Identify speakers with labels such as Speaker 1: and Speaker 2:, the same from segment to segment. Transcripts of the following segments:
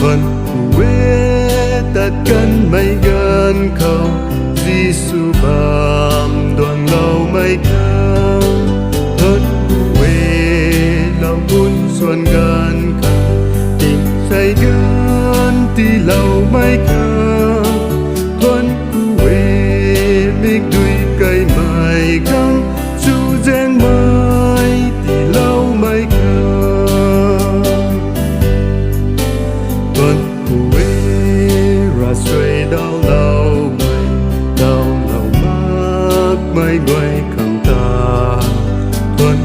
Speaker 1: thuần quê tất cân mấy gần khâu Giêsu bàm đoàn lâu mấy cao thuần quê lâu buôn xuân gần khâu tình say gần tí lâu mấy cao thuần quê biết đuôi cây mai căng chu giang mai tí lâu mấy cao thuần quê ra xuôi đau lâu mai quay cầm ta thuần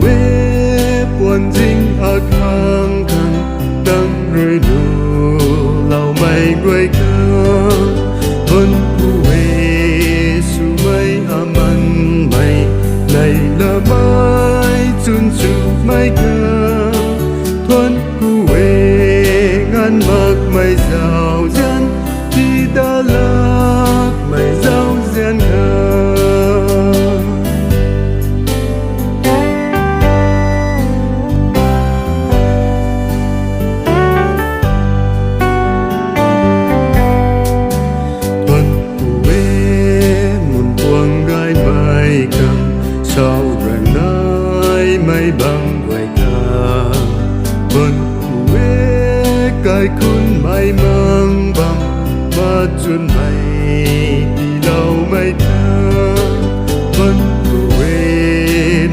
Speaker 1: quê buồn dinh ở khang khang đang rơi nụ lâu mai quay cơ thuần quê su mây aman mây này là mai chun chu mai cơ thuần quê ngăn mặc mây giàu dân thì đã lạc mây giàu dân sau ràng nai mây băng quay ca vân quê cái khôn mây mang băng mà chuồn mây đi lâu mây ca vân quê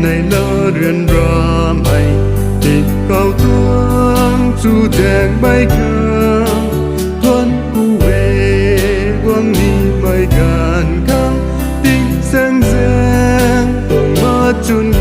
Speaker 1: này lỡ riêng ra mây thì cao tuang chu đèn mây ca vân quê quang ni mây gan căng tiếng sáng rang chun